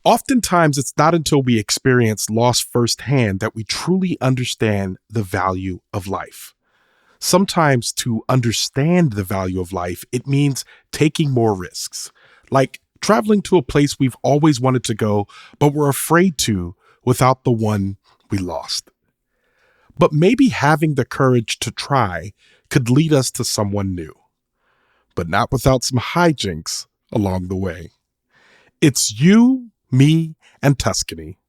Oftentimes, it's not until we experience loss firsthand that we truly understand the value of life. Sometimes to understand the value of life, it means taking more risks, like traveling to a place we've always wanted to go, but we're afraid to without the one we lost. But maybe having the courage to try could lead us to someone new, but not without some hijinks along the way. It's You, Me, and Tuscany.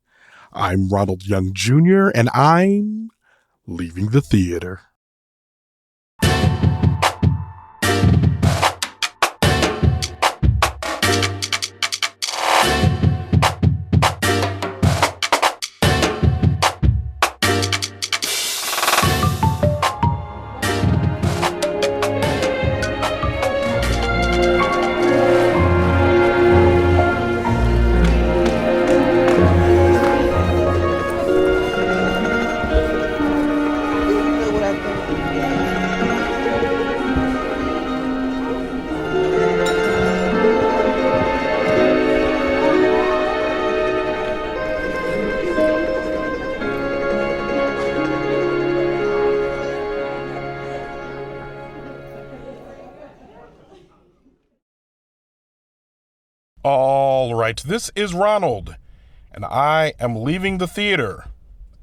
I'm Ronald Young Jr., and I'm leaving the theater. All right, this is Ronald, and I am leaving the theater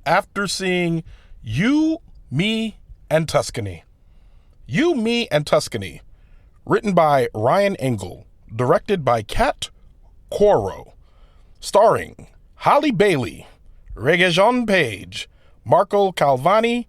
after seeing You, Me, and Tuscany. You, Me, and Tuscany, written by Ryan Engle, directed by Kat Coiro, starring Halle Bailey, Rege Page, Marco Calvani,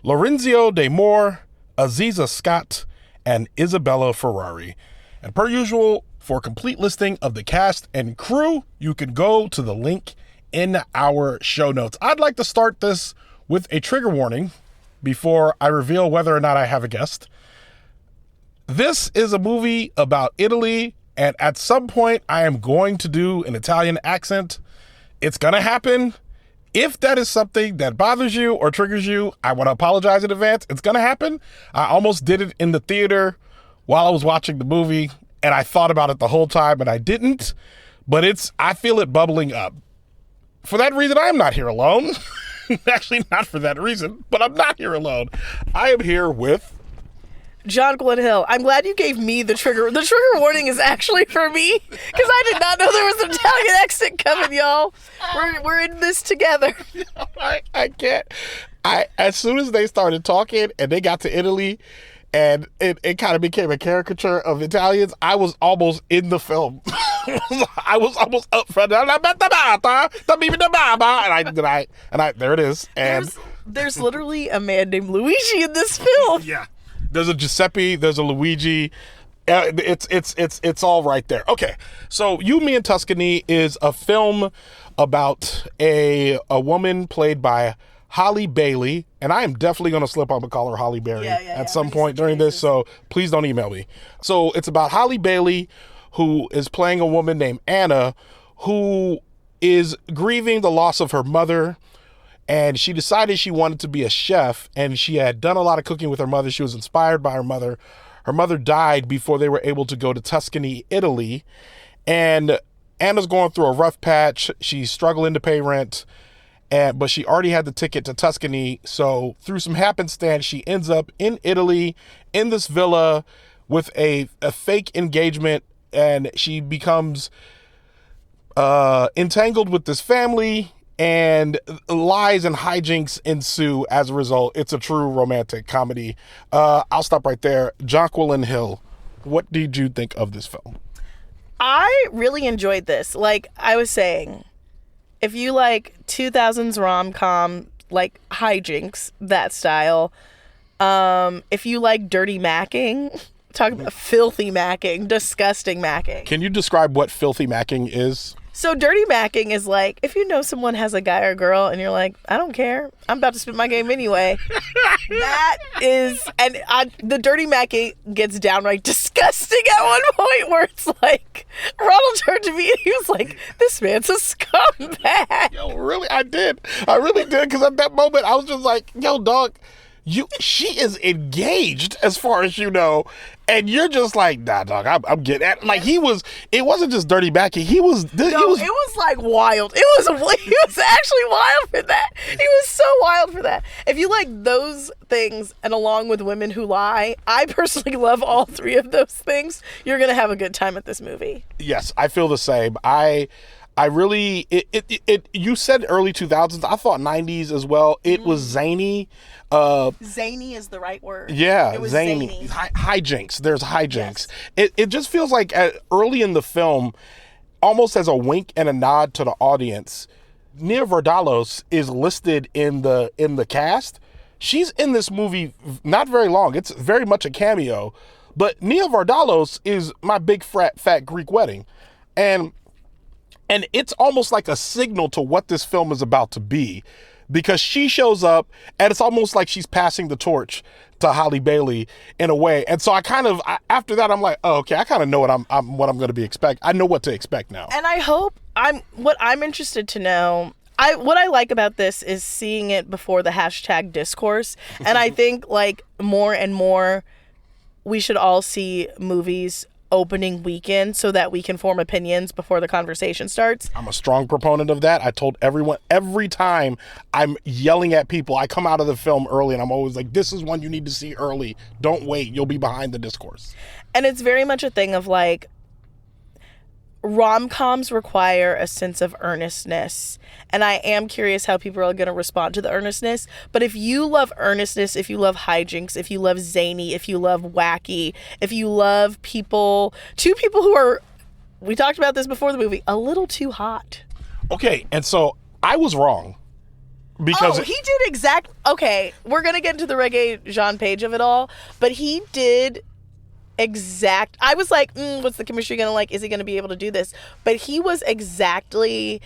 Lorenzeo de Moor, Aziza Scott, and Isabella Ferrari. And per usual, for a complete listing of the cast and crew, you can go to the link in our show notes. I'd like to start this with a trigger warning before I reveal whether or not I have a guest. This is a movie about Italy, and at some point I am going to do an Italian accent. It's going to happen. If that is something that bothers you or triggers you, I want to apologize in advance. It's going to happen. I almost did it in the theater while I was watching the movie, and I thought about it the whole time, and I didn't. But I feel it bubbling up. For that reason, I am not here alone. Actually, not for that reason, but I'm not here alone. I am here with Jonqulyn Hill. I'm glad you gave me the trigger. The trigger warning is actually for me, because I did not know there was an Italian accent coming, y'all. We're in this together. I can't. As soon as they started talking and they got to Italy, and it kind of became a caricature of Italians, I was almost in the film. I was almost up front. And there it is. And there's literally a man named Luigi in this film. Yeah. There's a Giuseppe, there's a Luigi. It's all right there. Okay. So You, Me, and Tuscany is a film about a woman played by Halle Bailey, and I am definitely going to slip up and call her Halle Berry at some point during this, so please don't email me. So it's about Halle Bailey, who is playing a woman named Anna, who is grieving the loss of her mother, and she decided she wanted to be a chef, and she had done a lot of cooking with her mother. She was inspired by her mother. Her mother died before they were able to go to Tuscany, Italy, and Anna's going through a rough patch. She's struggling to pay rent. But she already had the ticket to Tuscany, so through some happenstance, she ends up in Italy, in this villa, with a fake engagement, and she becomes entangled with this family, and lies and hijinks ensue as a result. It's a true romantic comedy. I'll stop right there. Jonqulyn Hill, what did you think of this film? I really enjoyed this. Like I was saying, if you like 2000s rom-com, like hijinks, that style, if you like dirty macking, talk about filthy macking, disgusting macking. Can you describe what filthy macking is? So dirty macking is like, if you know someone has a guy or girl and you're like, I don't care, I'm about to spit my game anyway. That is, and the dirty macking gets downright disgusting at one point where it's like, Ronald turned to me and he was like, this man's a scumbag. Yo, really? I did. I really did, because at that moment I was just like, yo, dog, she is engaged as far as you know, and you're just like, nah, dog, I'm getting at. Like it wasn't just dirty Mackie. It was like wild. He was actually wild for that. He was so wild for that. If you like those things, and along with Women Who Lie, I personally love all three of those things. You're gonna have a good time at this movie. Yes, I feel the same. I really you said early 2000s. I thought 90s as well. It was zany. Zany is the right word. Yeah, it was zany. Hijinks. There's hijinks. Yes. It just feels like early in the film, almost as a wink and a nod to the audience, Nia Vardalos is listed in the cast. She's in this movie not very long. It's very much a cameo, but Nia Vardalos is my big fat Greek wedding, and it's almost like a signal to what this film is about to be, because she shows up and it's almost like she's passing the torch to Halle Bailey in a way. And so after that, I'm like, oh, okay, I kind of know what I'm going to be I know what to expect now. And I hope what I'm interested to know. What I like about this is seeing it before the hashtag discourse. And I think like more and more we should all see movies opening weekend so that we can form opinions before the conversation starts. I'm a strong proponent of that. I told everyone, every time I'm yelling at people, I come out of the film early and I'm always like, this is one you need to see early. Don't wait. You'll be behind the discourse. And it's very much a thing of like, rom-coms require a sense of earnestness, and I am curious how people are going to respond to the earnestness. But if you love earnestness, if you love hijinks, if you love zany, if you love wacky, if you love two people who are, we talked about this before the movie, a little too hot. Okay, and so I was wrong. Because he did okay, we're going to get into the Rege Jean page of it all, but he did I was like, what's the chemistry gonna like? Is he gonna be able to do this? But he did exactly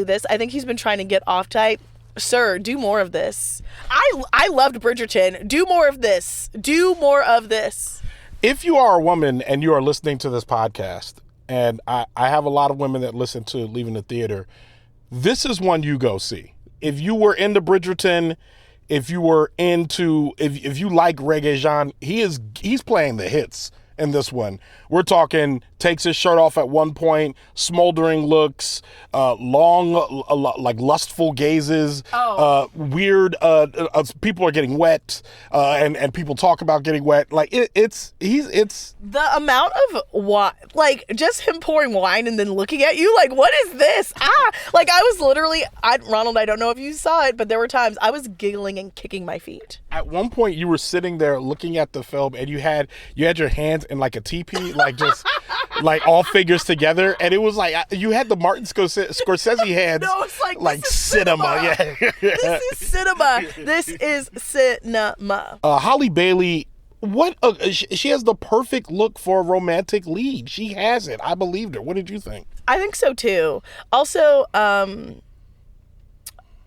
this. I think he's been trying to get off type. Sir, do more of this. I loved Bridgerton. Do more of this. Do more of this. If you are a woman and you are listening to this podcast, and I have a lot of women that listen to Leaving the Theater, this is one you go see. If you were into Bridgerton, if you were into, if you like Rege Jean, he's playing the hits in this one. We're talking takes his shirt off at one point, smoldering looks, long, like lustful gazes, weird, people are getting wet, and people talk about getting wet. Like it's the amount of wine, like just him pouring wine and then looking at you like, what is this? Like I was literally, Ronald, I don't know if you saw it, but there were times I was giggling and kicking my feet. At one point you were sitting there looking at the film and you had your hands in like a teepee, like just like all figures together, and it was like you had the Martin Scorsese hands. No, it's like cinema. Yeah. This is cinema. This is cinema. Halle Bailey, she has the perfect look for a romantic lead. She has it. I believed her. What did you think? I think so too. Also,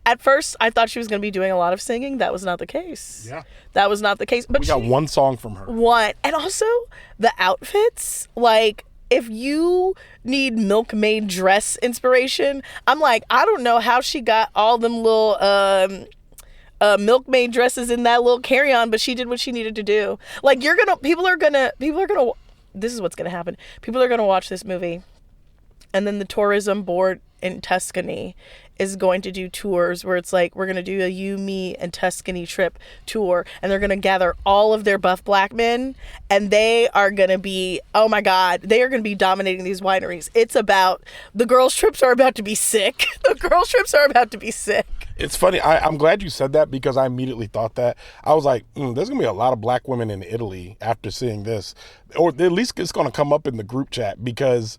at first, I thought she was going to be doing a lot of singing. That was not the case. Yeah. That was not the case. But we got one song from her. One. And also, the outfits. Like, if you need milkmaid dress inspiration, I'm like, I don't know how she got all them little milkmaid dresses in that little carry-on, but she did what she needed to do. Like, people are gonna, this is what's going to happen. People are going to watch this movie, and then the tourism board in Tuscany is going to do tours where it's like, we're going to do a You, Me, and Tuscany trip tour, and they're going to gather all of their buff black men, and they are going to be, oh my God, they are going to be dominating these wineries. It's about, the girls' trips are about to be sick. The girls' trips are about to be sick. It's funny. I'm glad you said that because I immediately thought that. I was like, there's going to be a lot of black women in Italy after seeing this, or at least it's going to come up in the group chat because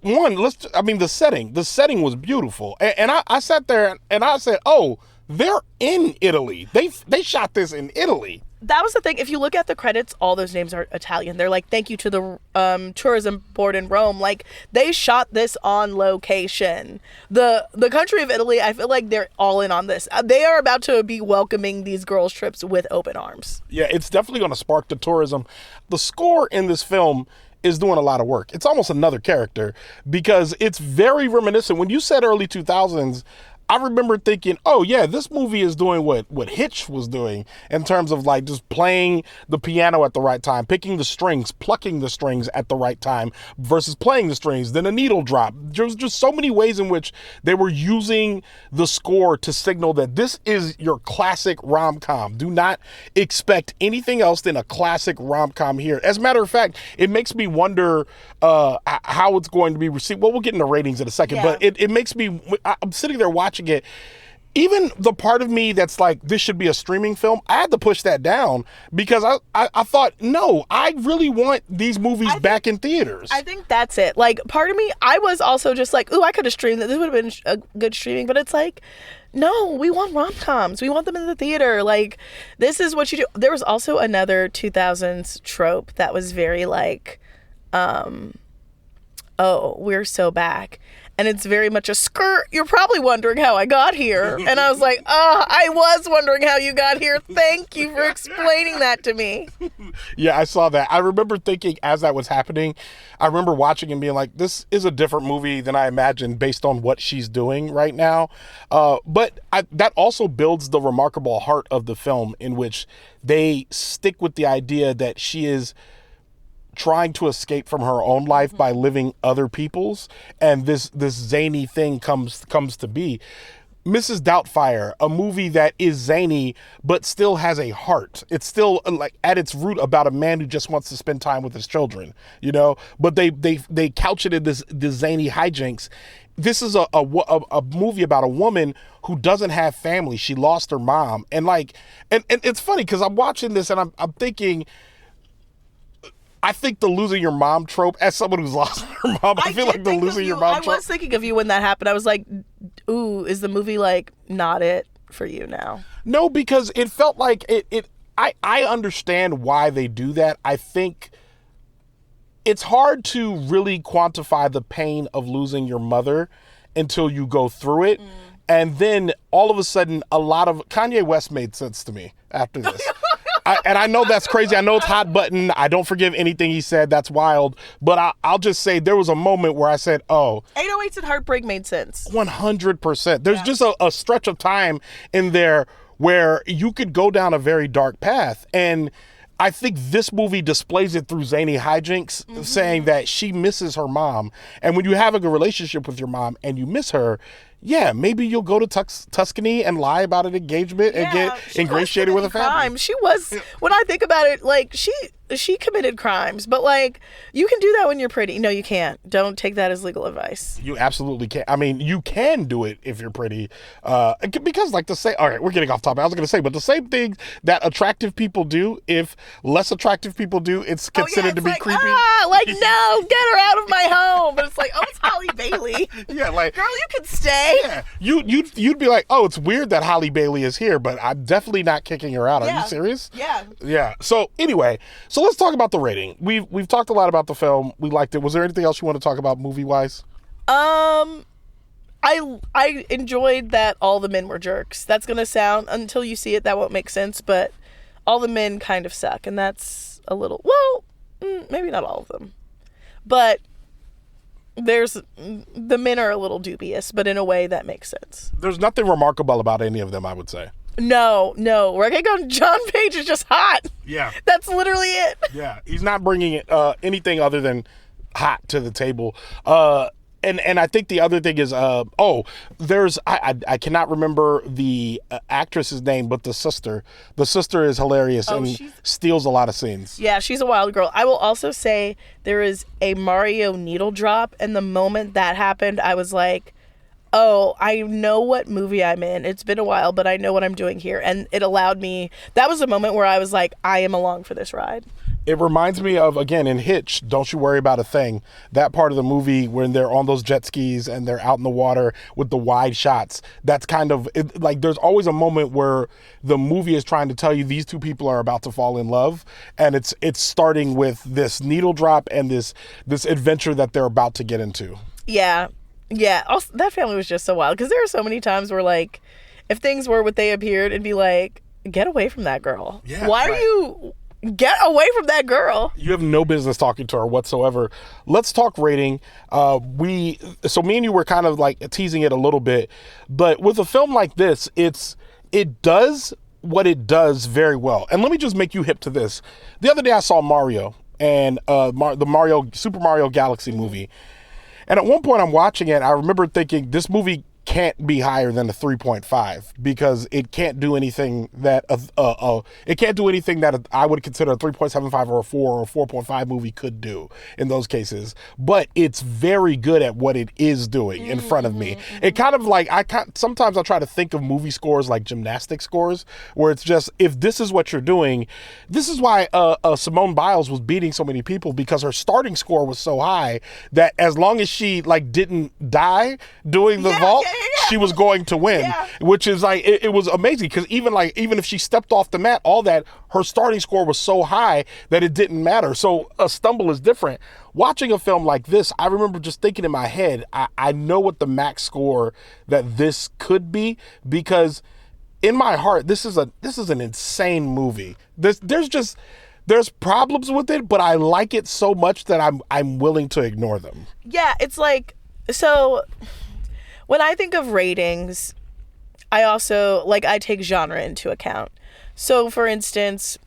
one, the setting was beautiful. And I sat there and I said, oh, they're in Italy. They shot this in Italy. That was the thing. If you look at the credits, all those names are Italian. They're like, thank you to the tourism board in Rome. Like, they shot this on location. The country of Italy, I feel like they're all in on this. They are about to be welcoming these girls' trips with open arms. Yeah, it's definitely going to spark the tourism. The score in this film is doing a lot of work. It's almost another character because it's very reminiscent. When you said early 2000s, I remember thinking, oh yeah, this movie is doing what Hitch was doing in terms of like just playing the piano at the right time, picking the strings, plucking the strings at the right time versus playing the strings, then a needle drop. There's just so many ways in which they were using the score to signal that this is your classic rom-com. Do not expect anything else than a classic rom-com here. As a matter of fact, it makes me wonder how it's going to be received. Well, we'll get into ratings in a second, but it makes me, I'm sitting there watching it, even the part of me that's like, this should be a streaming film, I had to push that down because I thought, no, I really want these movies back in theaters. I think that's it. Like, part of me, I was also just like, ooh, I could have streamed that. This would have been a good streaming. But it's like, no, we want rom-coms. We want them in the theater. Like, this is what you do. There was also another 2000s trope that was very like, oh, we're so back. And it's very much a skirt. You're probably wondering how I got here. And I was like, I was wondering how you got here. Thank you for explaining that to me. Yeah, I saw that. I remember thinking as that was happening, I remember watching and being like, this is a different movie than I imagined based on what she's doing right now. But that also builds the remarkable heart of the film in which they stick with the idea that she is trying to escape from her own life by living other people's, and this zany thing comes to be. Mrs. Doubtfire, a movie that is zany but still has a heart. It's still like at its root about a man who just wants to spend time with his children, you know. But they couch it in this zany hijinks. This is a movie about a woman who doesn't have family. She lost her mom, and it's funny because I'm watching this and I'm thinking, I think the losing your mom trope, as someone who's lost her mom, I feel like the losing your mom trope. I was thinking of you when that happened. I was like, ooh, is the movie like not it for you now? No, because it felt like I understand why they do that. I think it's hard to really quantify the pain of losing your mother until you go through it. And then all of a sudden, a lot of Kanye West made sense to me after this. And I know that's crazy. I know it's hot button. I don't forgive anything he said. That's wild. But I'll just say there was a moment where I said, oh. 808s and Heartbreak made sense. 100%. There's just a stretch of time in there where you could go down a very dark path. And I think this movie displays it through zany hijinks, saying that she misses her mom. And when you have a good relationship with your mom and you miss her, yeah, maybe you'll go to Tuscany and lie about an engagement and get ingratiated with a family. She was, when I think about it, like she committed crimes, but like you can do that when you're pretty. No, you can't. Don't take that as legal advice. You absolutely can't. I mean, you can do it if you're pretty, because like to say, all right, we're getting off topic. I was going to say, but the same thing that attractive people do, if less attractive people do, it's considered to be creepy. Like no, get her out of my home. But it's like, oh, it's Halle Bailey. Yeah, like girl, you can stay. Yeah, you'd be like, oh, it's weird that Halle Bailey is here, but I'm definitely not kicking her out. Are you serious? Yeah. So anyway, so let's talk about the rating. We've talked a lot about the film. We liked it. Was there anything else you want to talk about movie wise? I enjoyed that all the men were jerks. That's gonna sound, until you see it, that won't make sense, but all the men kind of suck, and that's a little, well, maybe not all of them, but the men are a little dubious, but in a way that makes sense. There's nothing remarkable about any of them, I would say. No. Rege and John Page is just hot. Yeah. That's literally it. Yeah. He's not bringing anything other than hot to the table. And I think the other thing is, there's, I cannot remember the actress's name, but the sister is hilarious and steals a lot of scenes. Yeah, she's a wild girl. I will also say there is a Mario needle drop, and the moment that happened, I was like, oh, I know what movie I'm in. It's been a while, but I know what I'm doing here. And it allowed me, that was a moment where I was like, I am along for this ride. It reminds me of, again, in Hitch, Don't You Worry About a Thing. That part of the movie when they're on those jet skis and they're out in the water with the wide shots. That's kind of, like, there's always a moment where the movie is trying to tell you these two people are about to fall in love. And it's starting with this needle drop and this adventure that they're about to get into. Yeah. Yeah. Also, that family was just so wild. Because there are so many times where, like, if things were what they appeared, it'd be like, get away from that girl. Yeah, why are you... get away from that girl. You have no business talking to her whatsoever. Let's talk rating. So me and you were kind of like teasing it a little bit, but with a film like this, it does what it does very well. And let me just make you hip to this. The other day I saw Mario and the Super Mario Galaxy movie. And at one point I'm watching it, I remember thinking this movie can't be higher than a 3.5 because it can't do anything that I would consider a 3.75 or a 4 or a 4.5 movie could do in those cases. But it's very good at what it is doing in front of me. It kind of like sometimes I try to think of movie scores like gymnastic scores, where it's just, if this is what you're doing, this is why Simone Biles was beating so many people, because her starting score was so high that as long as she like didn't die doing the vault, she was going to win, which is like, it was amazing, because even if she stepped off the mat, all that, her starting score was so high that it didn't matter. So a stumble is different. Watching a film like this, I remember just thinking in my head, I know what the max score that this could be, because in my heart, this is an insane movie. There's problems with it, but I like it so much that I'm willing to ignore them. Yeah, it's like, so when I think of ratings, I also, like, I take genre into account. So, for instance,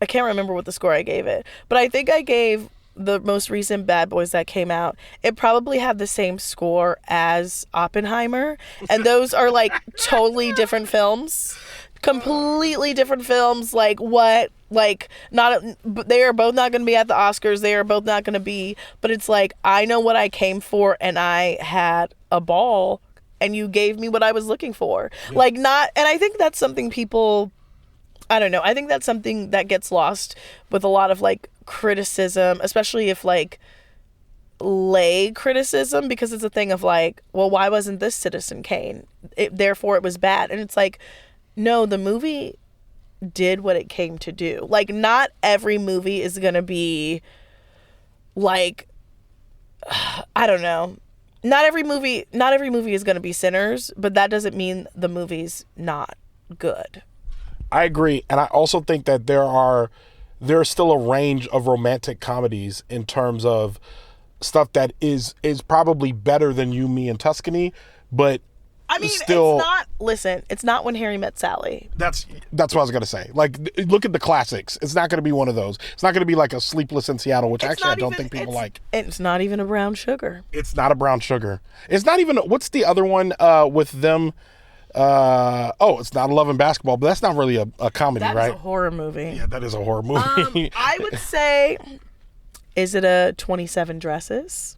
I can't remember what the score I gave it, but I think I gave the most recent Bad Boys that came out, it probably had the same score as Oppenheimer. And those are, like, totally different films. Completely different films. Like, what? Like, they are both not going to be at the Oscars. They are both not going to be, but it's like, I know what I came for, and I had a ball, and you gave me what I was looking for. Yeah. Like, and I think that's something people, I don't know, I think that's something that gets lost with a lot of, like, criticism, especially if, like, lay criticism, because it's a thing of, like, well, why wasn't this Citizen Kane? Therefore, it was bad. And it's like, no, the movie did what it came to do. Like, not every movie is gonna be like, I don't know, not every movie is gonna be Sinners, but that doesn't mean the movie's not good. I agree. And I also think that there's still a range of romantic comedies in terms of stuff that is probably better than You, Me, and Tuscany, but I mean, still, it's not When Harry Met Sally. That's what I was going to say. Like, look at the classics. It's not going to be one of those. It's not going to be like a Sleepless in Seattle, which actually I don't think people like. It's not even a Brown Sugar. It's not a Brown Sugar. It's not even, what's the other one with them? It's not Love and Basketball, but that's not really a comedy, right? That's a horror movie. Yeah, that is a horror movie. I would say, is it a 27 Dresses?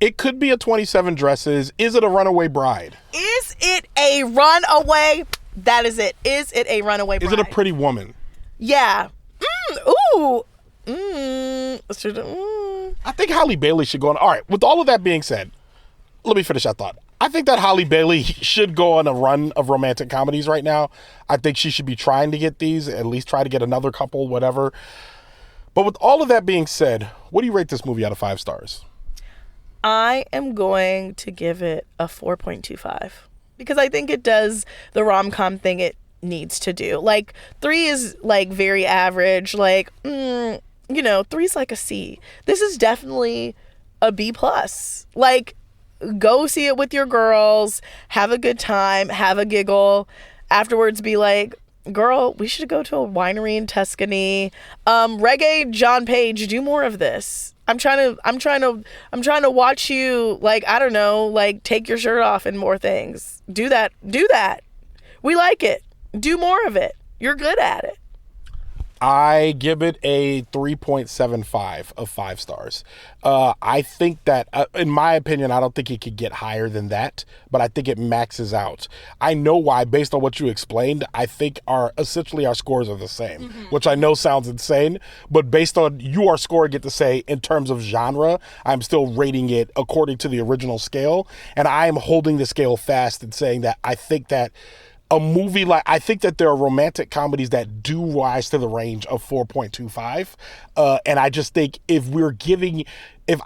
It could be a 27 Dresses. Is it a Runaway Bride? Is it a runaway? That is it. Is it a runaway bride? Is it a Pretty Woman? Yeah. Ooh. I think Halle Bailey should go on. All right, with all of that being said, let me finish that thought. I think that Halle Bailey should go on a run of romantic comedies right now. I think she should be trying to get these, at least try to get another couple, whatever. But with all of that being said, what do you rate this movie out of 5 stars? I am going to give it a 4.25 because I think it does the rom-com thing it needs to do. Like, 3 is, like, very average. Like, 3 is like a C. This is definitely a B+. Like, go see it with your girls, have a good time, have a giggle. Afterwards, be like, girl, we should go to a winery in Tuscany. Rege, John Page, do more of this. I'm trying to watch you, like, I don't know, like, take your shirt off and more things. Do that. We like it. Do more of it. You're good at it. I give it a 3.75 of 5 stars. I think that, in my opinion, I don't think it could get higher than that, but I think it maxes out. I know why, based on what you explained. I think our scores are the same, which I know sounds insane, but based on your score, get to say, in terms of genre, I'm still rating it according to the original scale, and I am holding the scale fast and saying that I think that a movie like, I think that there are romantic comedies that do rise to the range of 4.25. And I just think if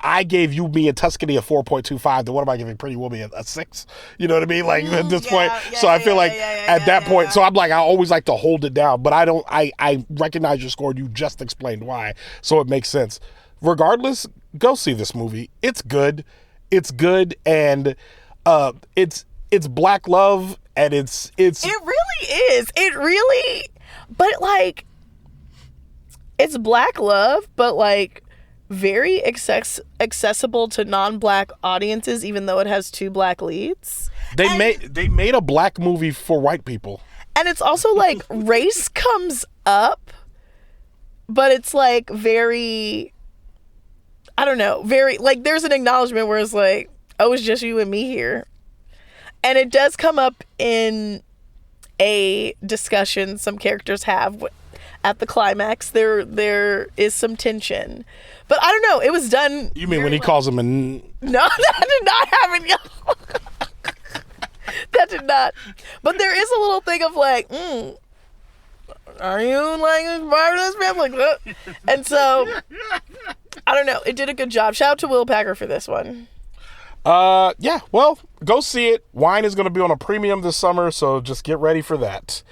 I gave You, Me, and Tuscany a 4.25, then what am I giving Pretty Woman a 6? You know what I mean? Like at this point. So I feel at that point, so I'm like, I always like to hold it down, but I recognize your score. You just explained why. So it makes sense. Regardless, go see this movie. It's good. It's good. And it's Black love. And it really is. It really, but like, it's Black love, but like very accessible to non-Black audiences, even though it has 2 Black leads. They made a Black movie for white people. And it's also like race comes up, but it's like very, I don't know, very like there's an acknowledgement where it's like, oh, it's just you and me here. And it does come up in a discussion some characters have at the climax. There is some tension. But I don't know. It was done. You mean when he calls him a... No, that did not happen. That did not. But there is a little thing of like, are you like a part of this family? And so, I don't know. It did a good job. Shout out to Will Packer for this one. Yeah, well, go see it. Wine is going to be on a premium this summer, so just get ready for that.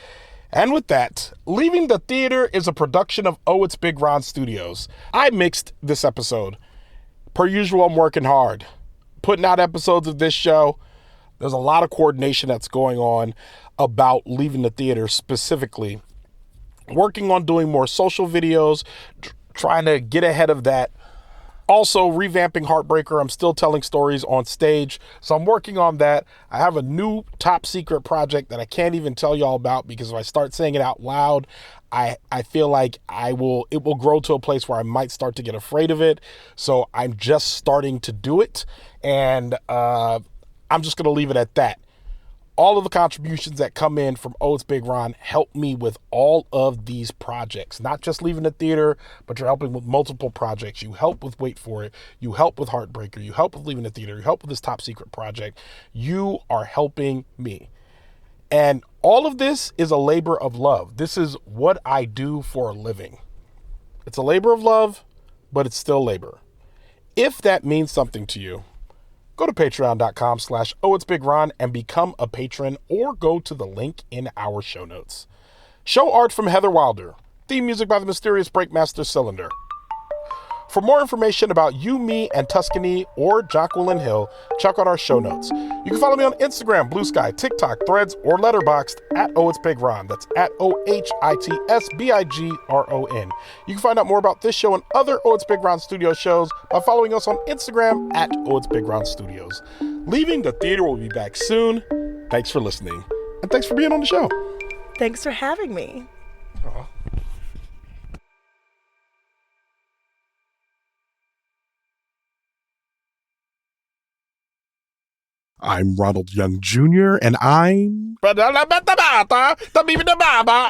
And with that, Leaving the Theater is a production of Oh It's Big Ron Studios. I mixed this episode. Per usual, I'm working hard. Putting out episodes of this show. There's a lot of coordination that's going on about Leaving the Theater specifically. Working on doing more social videos, trying to get ahead of that. Also, revamping Heartbreaker. I'm still telling stories on stage, so I'm working on that. I have a new top secret project that I can't even tell y'all about because if I start saying it out loud, I feel like it will grow to a place where I might start to get afraid of it. So I'm just starting to do it, and I'm just going to leave it at that. All of the contributions that come in from Oh It's Big Ron help me with all of these projects. Not just Leaving the Theater, but you're helping with multiple projects. You help with Wait For It. You help with Heartbreaker. You help with Leaving the Theater. You help with this top secret project. You are helping me. And all of this is a labor of love. This is what I do for a living. It's a labor of love, but it's still labor. If that means something to you, go to patreon.com/ohitsbigron and become a patron, or go to the link in our show notes. Show art from Heather Wilder. Theme music by the mysterious Breakmaster Cylinder. For more information about You, Me, and Tuscany or Jonqulyn Hill, check out our show notes. You can follow me on Instagram, Blue Sky, TikTok, Threads, or Letterboxd at ohitsbigron. That's at OHITSBIGRON. You can find out more about this show and other Oh It's Big Ron Studios shows by following us on Instagram at Oh It's Big Ron Studios. Leaving the Theater will be back soon. Thanks for listening, and thanks for being on the show. Thanks for having me. Aww. I'm Ronald Young Jr., and I'm...